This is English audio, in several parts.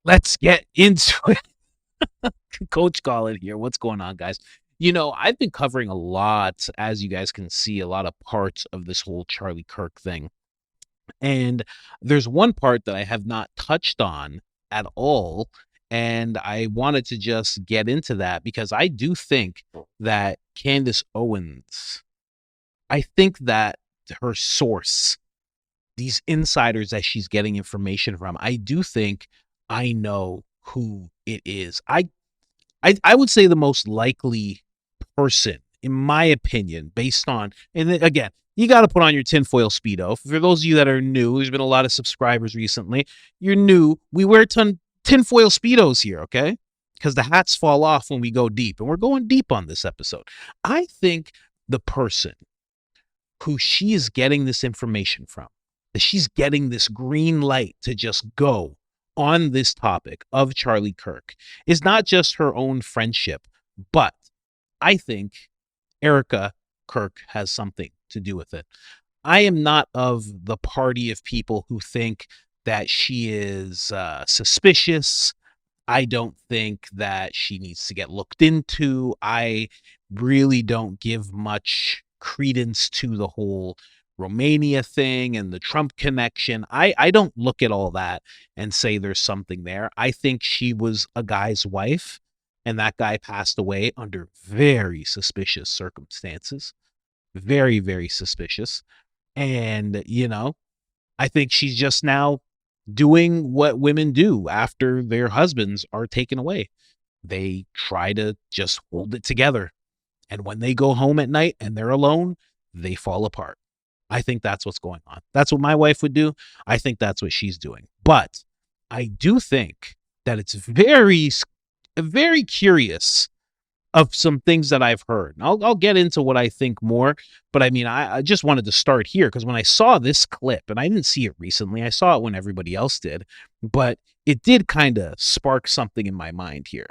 let's get into it. Coach Colin here. What's going on, guys? I've been covering a lot, as you guys can see, a lot of parts of this whole Charlie Kirk thing. And there's one part that I have not touched on at all. And I wanted to just get into that because I do think that Candace Owens, I think that her source, these insiders that she's getting information from, I do think I know who it is. I would say the most likely person, in my opinion, based on, and then again, you got to put on your tinfoil Speedo. For those of you that are new, there's been a lot of subscribers recently. You're new. We wear tinfoil Speedos here, okay? Because the hats fall off when we go deep, and we're going deep on this episode. I think the person who she is getting this information from, that she's getting this green light to just go on this topic of Charlie Kirk, is not just her own friendship, but I think Erika Kirk has something to do with it. I am not of the party of people who think that she is suspicious. I don't think that she needs to get looked into. I really don't give much credence to the whole Romania thing and the Trump connection. I don't look at all that and say there's something there. I think she was a guy's wife, and that guy passed away under very suspicious circumstances. Very, very suspicious. And, I think she's just now doing what women do after their husbands are taken away. They try to just hold it together. And when they go home at night and they're alone, they fall apart. I think that's what's going on. That's what my wife would do. I think that's what she's doing. But I do think that it's very, very curious of some things that I've heard. And I'll get into what I think more. But I mean, I just wanted to start here because when I saw this clip, and I didn't see it recently, I saw it when everybody else did, but it did kind of spark something in my mind here.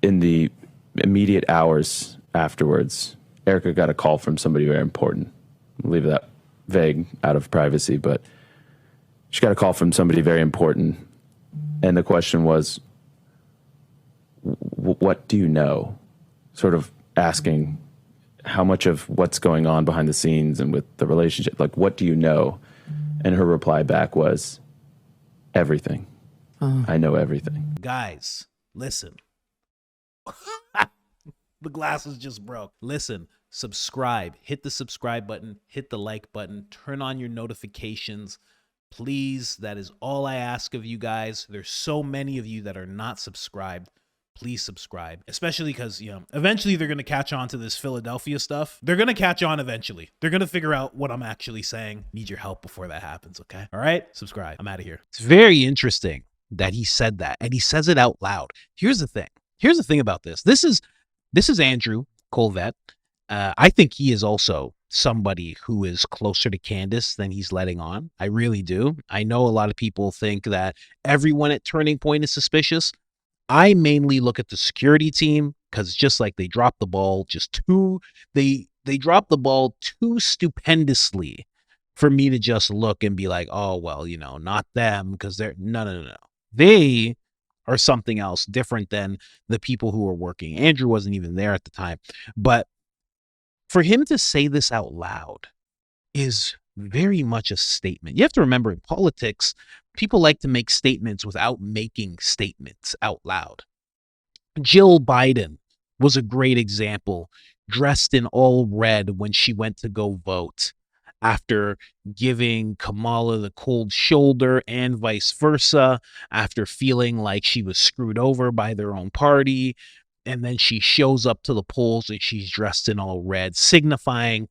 In the immediate hours afterwards, Erica got a call from somebody very important. I'll leave that vague, out of privacy, but she got a call from somebody very important. And the question was, what do you know? Sort of asking how much of what's going on behind the scenes and with the relationship, like, what do you know? And her reply back was, everything. I know everything. Guys, listen. The glasses just broke. Listen, subscribe. Hit the subscribe button. Hit the like button. Turn on your notifications. Please, that is all I ask of you guys. There's so many of you that are not subscribed. Please subscribe, especially because, eventually they're going to catch on to this Philadelphia stuff. They're going to catch on eventually. They're going to figure out what I'm actually saying. Need your help before that happens, okay? All right? Subscribe. I'm out of here. It's very interesting that he said that, and he says it out loud. Here's the thing about this. This is Andrew Colvett. I think he is also somebody who is closer to Candace than he's letting on. I really do. I know a lot of people think that everyone at Turning Point is suspicious. I mainly look at the security team because just like they dropped the ball they dropped the ball too stupendously for me to just look and be like, oh, well, not them, because they're no. They are something else different than the people who are working. Andrew wasn't even there at the time. But for him to say this out loud is very much a statement. You have to remember, in politics, people like to make statements without making statements out loud. Jill Biden was a great example, dressed in all red when she went to go vote, after giving Kamala the cold shoulder and vice versa, after feeling like she was screwed over by their own party. And then she shows up to the polls and she's dressed in all red, signifying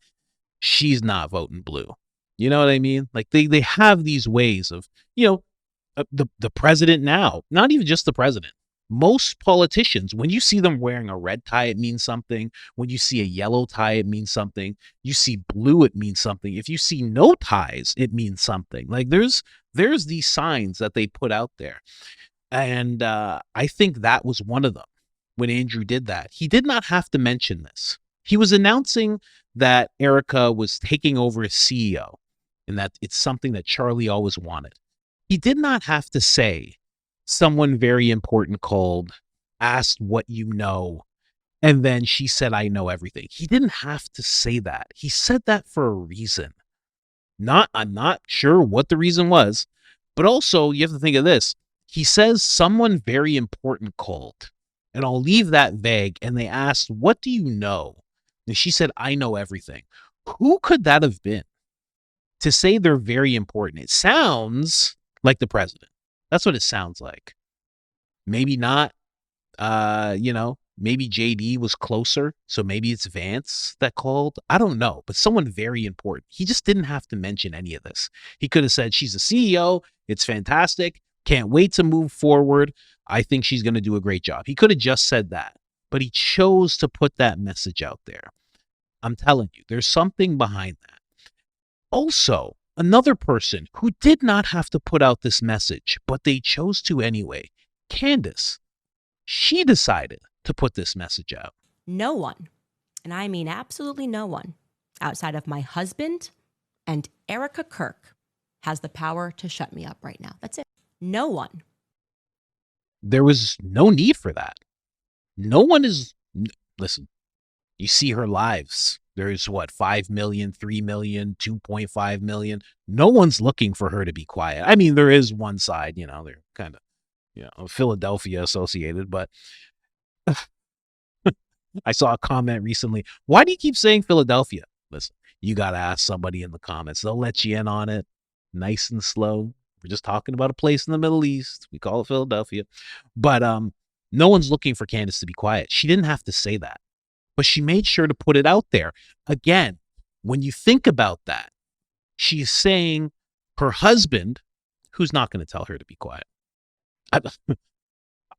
she's not voting blue. You know what I mean? Like they have these ways of, the president now, not even just the president. Most politicians, when you see them wearing a red tie, it means something. When you see a yellow tie, it means something. You see blue, it means something. If you see no ties, it means something. Like there's these signs that they put out there. And I think that was one of them when Andrew did that. He did not have to mention this. He was announcing that Erika was taking over as CEO and that it's something that Charlie always wanted. He did not have to say someone very important called, asked what you know, and then she said, I know everything. He didn't have to say that. He said that for a reason. I'm not sure what the reason was, but also you have to think of this. He says someone very important called, and I'll leave that vague. And they asked, what do you know? And she said, I know everything. Who could that have been? To say they're very important, it sounds like the president. That's what it sounds like. Maybe not. Maybe JD was closer, so maybe it's Vance that called. I don't know, but someone very important. He just didn't have to mention any of this. He could have said, she's a CEO. It's fantastic. Can't wait to move forward. I think she's going to do a great job. He could have just said that, but he chose to put that message out there. I'm telling you, there's something behind that. Also, another person who did not have to put out this message, but they chose to anyway, Candace. She decided to put this message out. No one, and I mean absolutely no one, outside of my husband and Erika Kirk has the power to shut me up right now. That's it. No one. There was no need for that. No one is... Listen, you see her lives. There's 5 million, 3 million, 2.5 million. No one's looking for her to be quiet. I mean, there is one side, they're kind of, Philadelphia associated, but I saw a comment recently. Why do you keep saying Philadelphia? Listen, you got to ask somebody in the comments. They'll let you in on it. Nice and slow. We're just talking about a place in the Middle East. We call it Philadelphia. But no one's looking for Candace to be quiet. She didn't have to say that, but she made sure to put it out there. Again, when you think about that, she's saying her husband, who's not going to tell her to be quiet.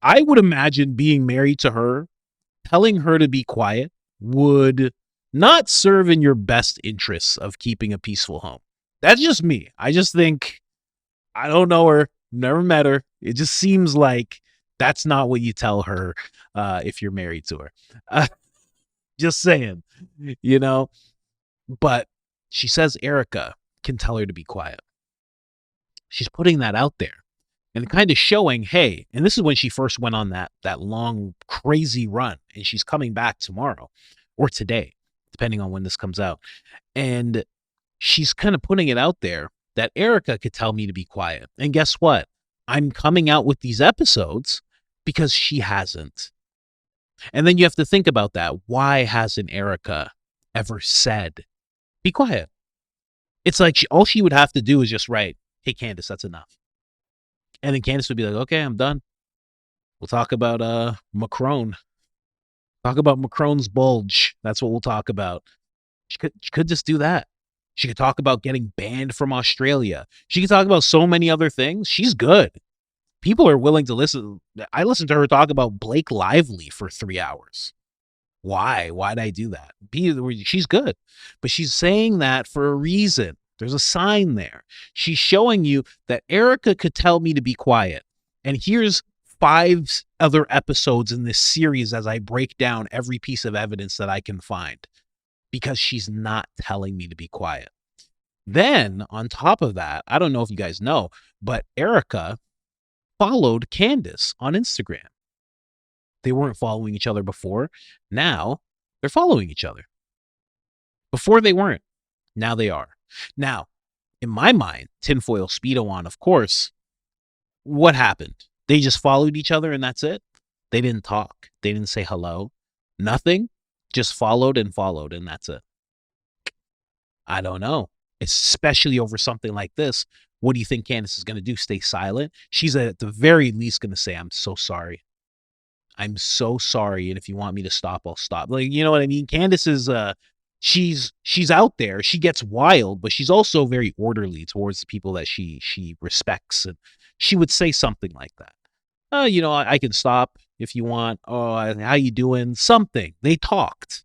I would imagine being married to her, telling her to be quiet would not serve in your best interests of keeping a peaceful home. That's just me. I just think, I don't know her, never met her. It just seems like that's not what you tell her if you're married to her. Just saying, But she says Erika can tell her to be quiet. She's putting that out there and kind of showing, hey, and this is when she first went on that long, crazy run, and she's coming back tomorrow or today, depending on when this comes out. And she's kind of putting it out there that Erika could tell me to be quiet. And guess what? I'm coming out with these episodes because she hasn't. And then you have to think about that. Why hasn't Erika ever said, be quiet? It's like all she would have to do is just write, hey, Candace, that's enough. And then Candace would be like, okay, I'm done. We'll talk about Macron. Talk about Macron's bulge. That's what we'll talk about. She could just do that. She could talk about getting banned from Australia. She could talk about so many other things. She's good. People are willing to listen. I listened to her talk about Blake Lively for 3 hours. Why? Why'd I do that? She's good. But she's saying that for a reason. There's a sign there. She's showing you that Erika could tell me to be quiet. And here's 5 other episodes in this series as I break down every piece of evidence that I can find. Because she's not telling me to be quiet. Then, on top of that, I don't know if you guys know, but Erika followed Candace on Instagram. They weren't following each other before. Now, they're following each other. Before they weren't. Now they are. Now, in my mind, tinfoil Speedo on, of course, what happened? They just followed each other and that's it? They didn't talk. They didn't say hello. Nothing. Just followed and that's it. I don't know. Especially over something like this. What do you think Candace is going to do? Stay silent? She's at the very least going to say, I'm so sorry. I'm so sorry. And if you want me to stop, I'll stop. Like, you know what I mean? Candace is, she's out there. She gets wild, but she's also very orderly towards the people that she respects. And she would say something like that. I can stop if you want. Oh, how you doing? Something. They talked.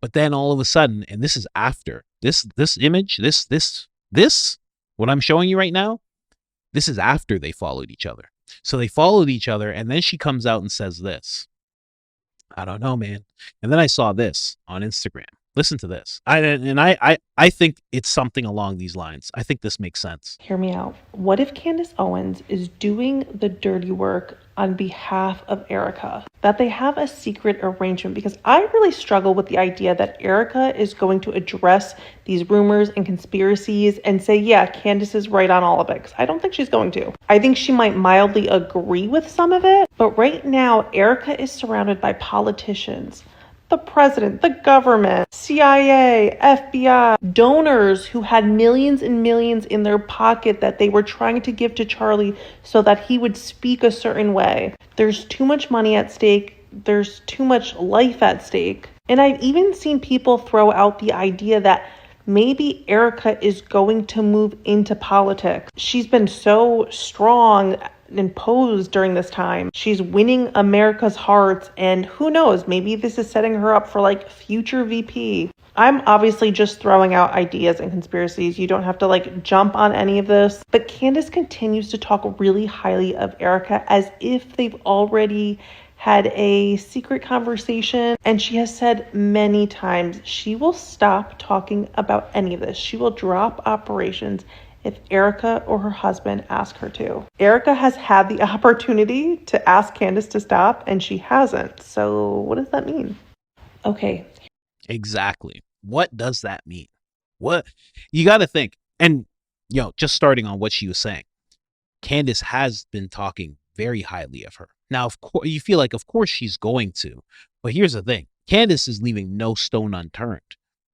But then all of a sudden, and this is after this image, this, what I'm showing you right now, this is after they followed each other. So they followed each other, and then she comes out and says this. I don't know, man. And then I saw this on Instagram. Listen to this. I think it's something along these lines. I think this makes sense. Hear me out. What if Candace Owens is doing the dirty work on behalf of Erika? That they have a secret arrangement? Because I really struggle with the idea that Erika is going to address these rumors and conspiracies and say, yeah, Candace is right on all of it. Because I don't think she's going to. I think she might mildly agree with some of it. But right now, Erika is surrounded by politicians, the president, the government, CIA, FBI, donors who had millions and millions in their pocket that they were trying to give to Charlie so that he would speak a certain way. There's too much money at stake. There's too much life at stake. And I've even seen people throw out the idea that maybe Erika is going to move into politics. She's been so strong and posed during this time. She's winning America's hearts, and who knows, maybe this is setting her up for like future VP. I'm obviously just throwing out ideas and conspiracies. You don't have to like jump on any of this. But Candace continues to talk really highly of Erika as if they've already had a secret conversation. And she has said many times she will stop talking about any of this. She will drop operations if Erika or her husband ask her to. Erika has had the opportunity to ask Candace to stop, and she hasn't. So what does that mean? Okay. Exactly. What does that mean? What you got to think. And, just starting on what she was saying, Candace has been talking very highly of her. Now, of course, you feel like, of course, she's going to. But here's the thing. Candace is leaving no stone unturned.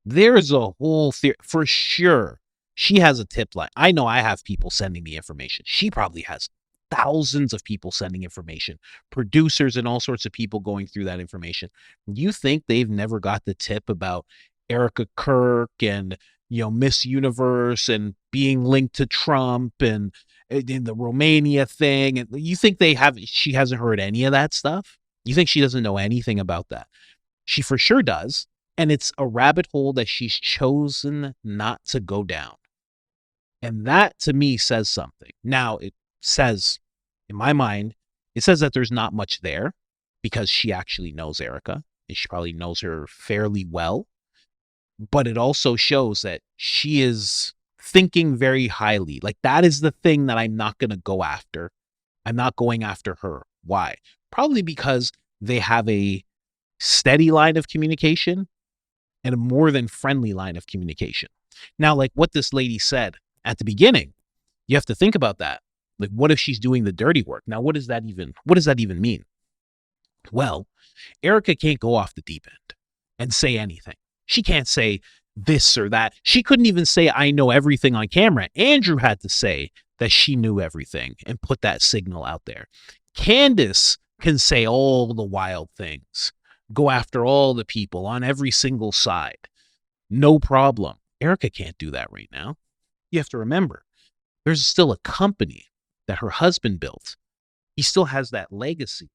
There's a whole theory, for sure. She has a tip line. I know I have people sending me information. She probably has thousands of people sending information, producers and all sorts of people going through that information. You think they've never got the tip about Erika Kirk and, Miss Universe and being linked to Trump and in the Romania thing? And you think she hasn't heard any of that stuff? You think she doesn't know anything about that? She for sure does. And it's a rabbit hole that she's chosen not to go down. And that, to me, says something. Now, it says, in my mind, it says that there's not much there because she actually knows Erika and she probably knows her fairly well. But it also shows that she is thinking very highly. Like, that is the thing that I'm not going to go after. I'm not going after her. Why? Probably because they have a steady line of communication and a more than friendly line of communication. Now, like what this lady said at the beginning, you have to think about that. Like, what if she's doing the dirty work? Now, what does that even mean? Well, Erika can't go off the deep end and say anything. She can't say this or that. She couldn't even say, I know everything on camera. Andrew had to say that she knew everything and put that signal out there. Candace can say all the wild things, go after all the people on every single side. No problem. Erika can't do that right now. You have to remember, there's still a company that her husband built. He still has that legacy.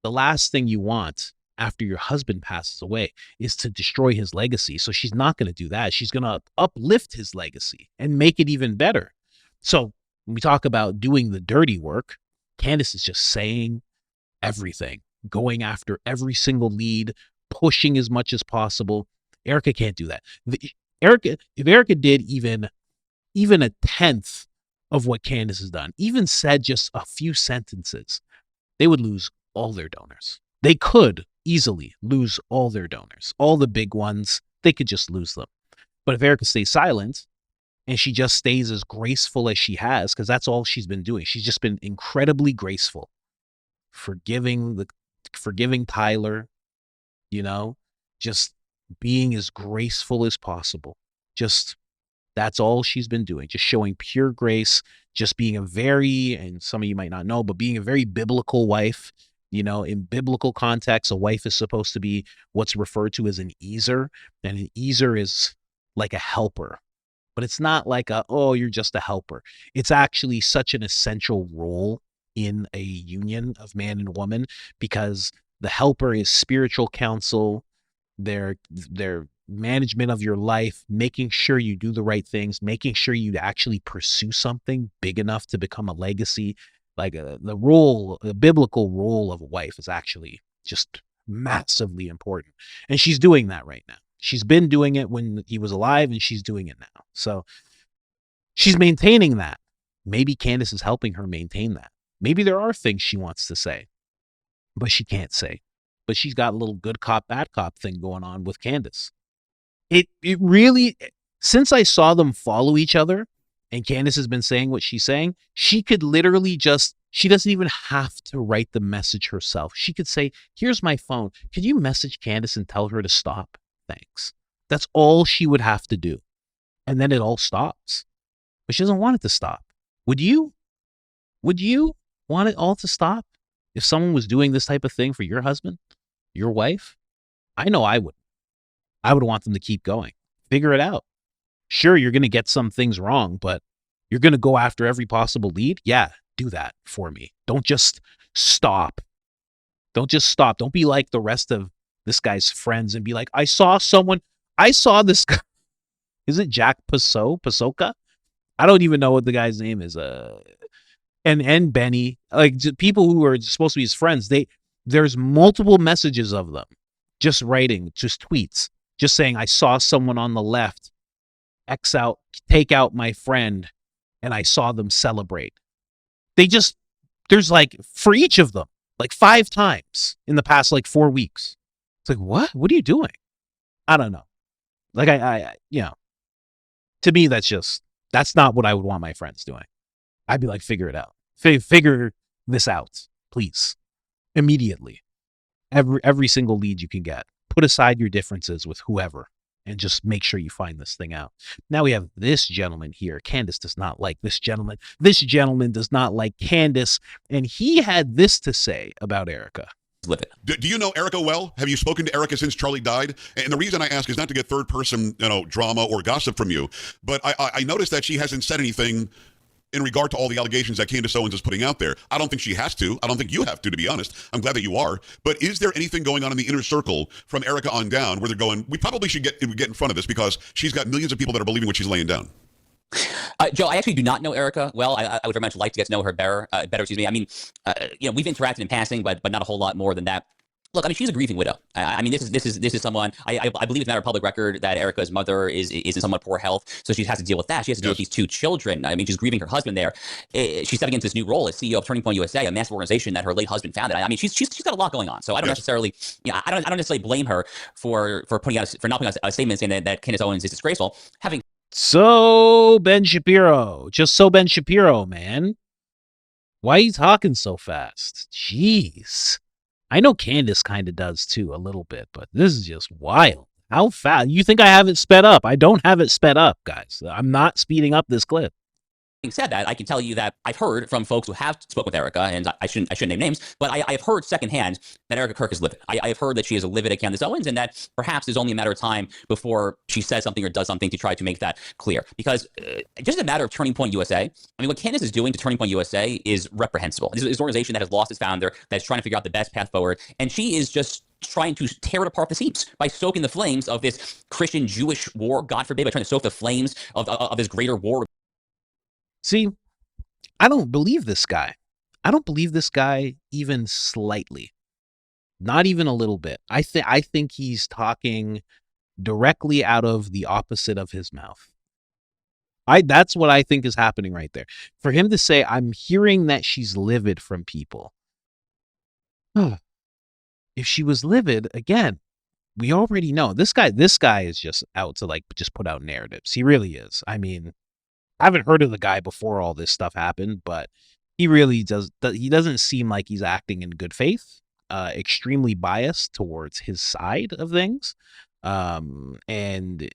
The last thing you want after your husband passes away is to destroy his legacy. So she's not going to do that. She's going to uplift his legacy and make it even better. So when we talk about doing the dirty work, Candace is just saying everything, going after every single lead, pushing as much as possible. Erika can't do that. If Erika did even a tenth of what Candace has done, even said just a few sentences, they would lose all their donors. They could easily lose all their donors, all the big ones. They could just lose them. But if Erika stays silent and she just stays as graceful as she has, because that's all she's been doing. She's just been incredibly graceful, forgiving Tyler, just being as graceful as possible. That's all she's been doing, just showing pure grace, just being and some of you might not know, but being a very biblical wife. In biblical context, a wife is supposed to be what's referred to as an ezer, and an ezer is like a helper. But it's not like you're just a helper. It's actually such an essential role in a union of man and woman, because the helper is spiritual counsel, their management of your life, making sure you do the right things, making sure you actually pursue something big enough to become a legacy. Like the biblical role of a wife is actually just massively important. And she's doing that right now. She's been doing it when he was alive, and she's doing it now. So she's maintaining that. Maybe Candace is helping her maintain that. Maybe there are things she wants to say, but she can't say. But she's got a little good cop, bad cop thing going on with Candace. It really, since I saw them follow each other, and Candace has been saying what she's saying, she could literally she doesn't even have to write the message herself. She could say, here's my phone. Could you message Candace and tell her to stop? Thanks. That's all she would have to do. And then it all stops. But she doesn't want it to stop. Would you? Would you want it all to stop if someone was doing this type of thing for your husband, your wife? I know I would. I would want them to keep going. Figure it out. Sure, you're going to get some things wrong, but you're going to go after every possible lead? Yeah, do that for me. Don't just stop. Don't just stop. Don't be like the rest of this guy's friends and be like, I saw this guy. Is it Jack Pasoka? I don't even know what the guy's name is. And Benny, like people who are supposed to be his friends, there's multiple messages of them just writing, just tweets, just saying, I saw someone on the left take out my friend, and I saw them celebrate. There's like, for each of them, like 5 times in the past, like 4 weeks. It's like, what are you doing? I don't know. Like to me, that's not what I would want my friends doing. I'd be like, figure it out. Figure this out, please. Immediately. Every single lead you can get. Put aside your differences with whoever and just make sure you find this thing out. Now we have this gentleman here. Candace does not like this gentleman. This gentleman does not like Candace. And he had this to say about Erika. Do you know Erika well? Have you spoken to Erika since Charlie died? And the reason I ask is not to get third person, drama or gossip from you, but I noticed that she hasn't said anything in regard to all the allegations that Candace Owens is putting out there. I don't think she has to. I don't think you have to be honest. I'm glad that you are. But is there anything going on in the inner circle from Erika on down where they're going, we probably should get in front of this because she's got millions of people that are believing what she's laying down? Joe, I actually do not know Erika well. I would very much like to get to know her better. Excuse me. I mean, we've interacted in passing, but not a whole lot more than that. Look, I mean, she's a grieving widow. I mean, this is someone. I believe it's a matter of public record that Erika's mother is in somewhat poor health, so she has to deal with that. She has to deal with these 2 children. I mean, she's grieving her husband there. She's stepping into this new role as CEO of Turning Point USA, a massive organization that her late husband founded. I mean, she's got a lot going on. So I don't necessarily, I don't necessarily blame her for not putting out a statement saying that Candace Owens is disgraceful. So Ben Shapiro, man. Why are you talking so fast? Jeez. I know Candace kind of does too, a little bit, but this is just wild. How fast? You think I have it sped up? I don't have it sped up, guys. I'm not speeding up this clip. Having said that, I can tell you that I've heard from folks who have spoken with Erika, and I shouldn't name names, but I've heard secondhand that Erika Kirk is livid. I've heard that she is livid at Candace Owens, and that perhaps it's only a matter of time before she says something or does something to try to make that clear. Because just a matter of Turning Point USA, I mean, what Candace is doing to Turning Point USA is reprehensible. This is an organization that has lost its founder, that's trying to figure out the best path forward, and she is just trying to tear it apart at the seams by stoking the flames of this Christian-Jewish war, God forbid, by trying to stoke the flames of this greater war. See, I don't believe this guy. I don't believe this guy even slightly. Not even a little bit. I think he's talking directly out of the opposite of his mouth. That's what I think is happening right there. For him to say, I'm hearing that she's livid from people. If she was livid, again, we already know. This guy is just out to just put out narratives. He really is. I mean, I haven't heard of the guy before all this stuff happened, but he really does. He doesn't seem like he's acting in good faith. Extremely biased towards his side of things. And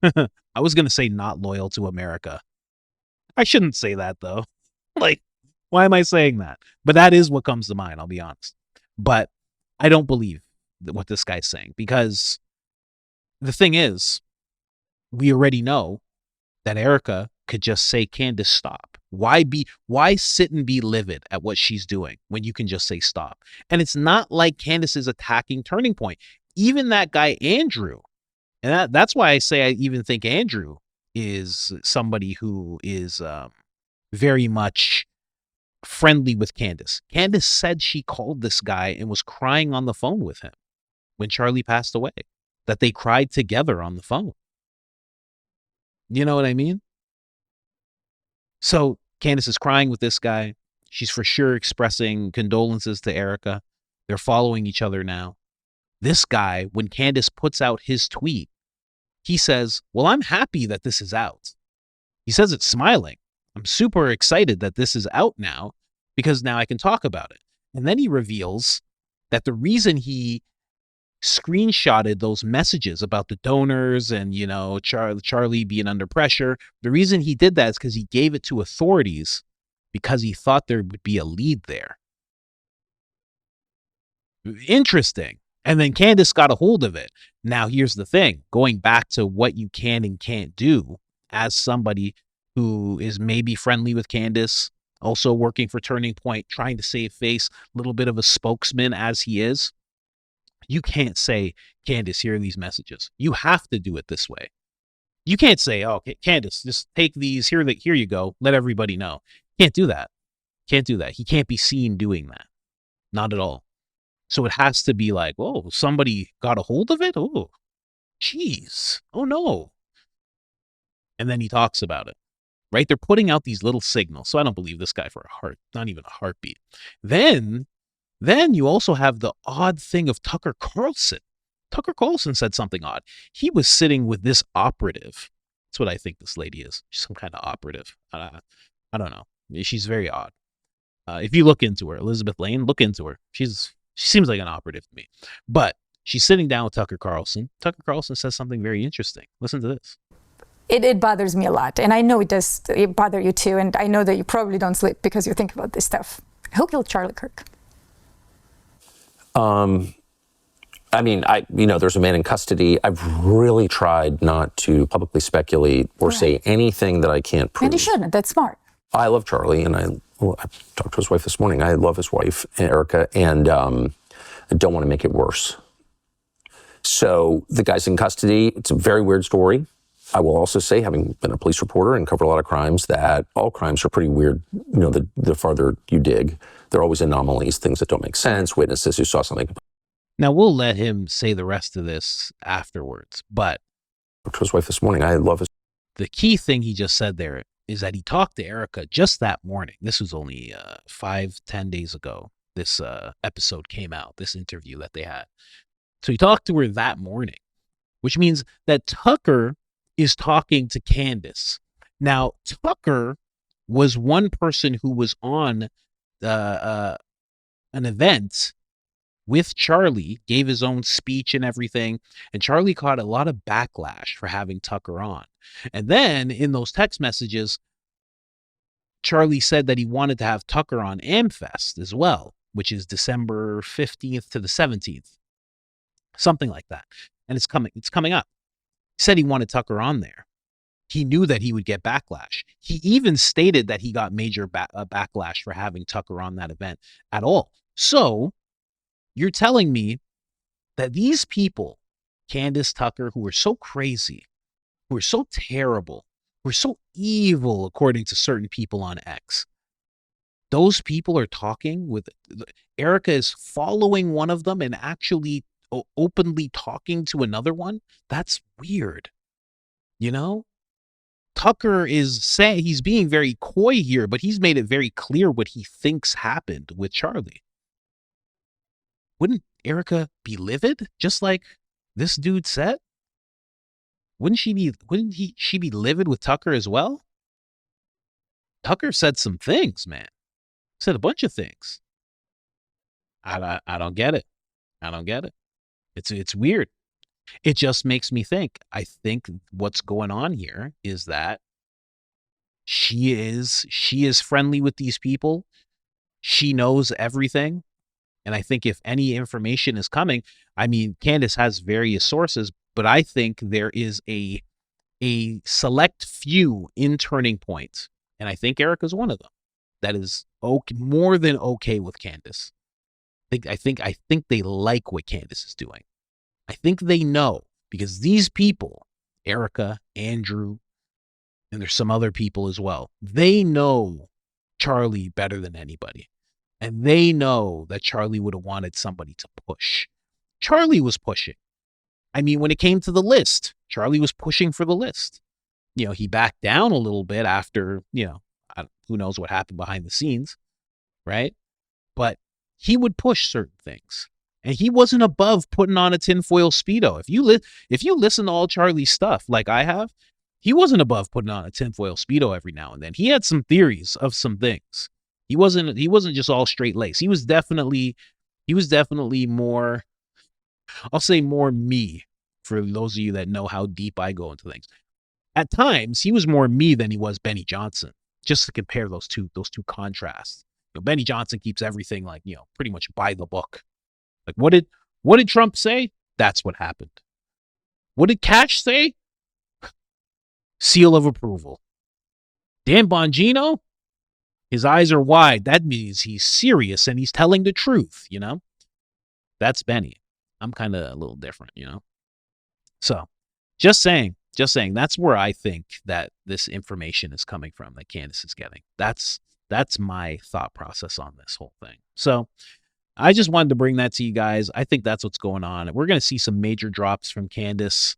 I was going to say not loyal to America. I shouldn't say that though. Why am I saying that? But that is what comes to mind. I'll be honest. But I don't believe what this guy's saying, because the thing is, we already know that Erika could just say, Candace, stop. Why sit and be livid at what she's doing when you can just say stop? And it's not like Candace is attacking Turning Point. Even that guy, Andrew, and that's why I say I even think Andrew is somebody who is very much friendly with Candace. Candace said she called this guy and was crying on the phone with him when Charlie passed away. that they cried together on the phone. You know what I mean? So Candace is crying with this guy. She's for sure expressing condolences to Erika. They're following each other now. This guy, when Candace puts out his tweet, he says, well, I'm happy that this is out. He says it smiling. I'm super excited that this is out now because now I can talk about it. And then he reveals that the reason he screenshotted those messages about the donors and, you know, Charlie being under pressure, the reason he did that is because he gave it to authorities because he thought there would be a lead there. Interesting. And then Candace got a hold of it. Now, here's the thing. Going back to what you can and can't do as somebody who is maybe friendly with Candace, also working for Turning Point, trying to save face, a little bit of a spokesman as he is, you can't say, Candace, here are these messages. You have to do it this way. You can't say, oh, okay, Candace, just take these. Here you go. Let everybody know. Can't do that. Can't do that. He can't be seen doing that. Not at all. So it has to be like, oh, somebody got a hold of it? Oh, geez. Oh, no. And then he talks about it, right? They're putting out these little signals. So I don't believe this guy for a heart, not even a heartbeat. Then you also have the odd thing of Tucker Carlson. Tucker Carlson said something odd. He was sitting with this operative. That's what I think this lady is. She's some kind of operative. I don't know. She's very odd. If you look into her, Elizabeth Lane, look into her. She seems like an operative to me. But she's sitting down with Tucker Carlson. Tucker Carlson says something very interesting. Listen to this. It bothers me a lot. And I know it bother you too. And I know that you probably don't sleep because you think about this stuff. Who killed Charlie Kirk? I mean, there's a man in custody. I've really tried not to publicly speculate or say anything that I can't prove. And you shouldn't. That's smart. I love Charlie, and I talked to his wife this morning. I love his wife, Erika, and I don't want to make it worse. So the guy's in custody. It's a very weird story. I will also say, having been a police reporter and covered a lot of crimes, that all crimes are pretty weird. You know, the farther you dig, there are always anomalies, things that don't make sense, witnesses who saw something. Now, we'll let him say the rest of this afterwards, but To his wife this morning, I love his. The key thing he just said there is that he talked to Erika just that morning. This was only 5-10 days ago. This episode came out, this interview that they had. So he talked to her that morning, which means that Tucker is talking to Candace. Now, Tucker was one person who was on an event with Charlie, gave his own speech and everything, and Charlie caught a lot of backlash for having Tucker on. And then in those text messages, Charlie said that he wanted to have Tucker on AmFest as well, which is December 15th to the 17th, something like that. And it's coming up. He said he wanted Tucker on there. He knew that he would get backlash. He even stated that he got major backlash for having Tucker on that event at all. So you're telling me that these people, Candace, Tucker, who are so crazy, who are so terrible, who are so evil, according to certain people on X, those people are talking with Erika is following one of them and actually openly talking to another one? That's weird. You know? Tucker is saying he's being very coy here, but he's made it very clear what he thinks happened with Charlie. Wouldn't Erika be livid, just like this dude said? Wouldn't she be livid with Tucker as well? Tucker said some things, man. Said a bunch of things. I don't get it. I don't get it. It's weird. It just makes me think. I think what's going on here is that she is friendly with these people. She knows everything. And I think if any information is coming, I mean, Candace has various sources, but I think there is a select few in Turning Point, and I think Erika's one of them, that is more than okay with Candace. I think they like what Candace is doing. I think they know, because these people, Erika, Andrew, and there's some other people as well, they know Charlie better than anybody. And they know that Charlie would have wanted somebody to push. Charlie was pushing. I mean, when it came to the list, Charlie was pushing for the list. He backed down a little bit after, who knows what happened behind the scenes, right? But he would push certain things. And he wasn't above putting on a tinfoil Speedo. If you listen to all Charlie's stuff like I have, he wasn't above putting on a tinfoil Speedo every now and then. He had some theories of some things. He wasn't just all straight lace. He was definitely more, I'll say more me, for those of you that know how deep I go into things. At times, he was more me than he was Benny Johnson, just to compare those two contrasts. Benny Johnson keeps everything like, pretty much by the book. Like, what did Trump say? That's what happened. What did Cash say? Seal of approval. Dan Bongino, his eyes are wide. That means he's serious and he's telling the truth, That's Benny. I'm kind of a little different, So, just saying, that's where I think that this information is coming from that Candace is getting. That's my thought process on this whole thing. So, I just wanted to bring that to you guys. I think that's what's going on. We're going to see some major drops from Candace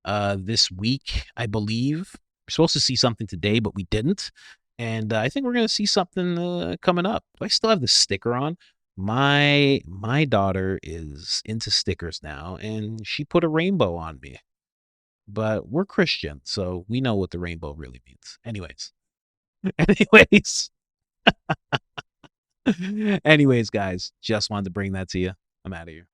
this week, I believe. We're supposed to see something today, but we didn't. And I think we're going to see something coming up. Do I still have the sticker on? My daughter is into stickers now, and she put a rainbow on me. But we're Christian, so we know what the rainbow really means. Anyways. Anyways, guys, just wanted to bring that to you. I'm out of here.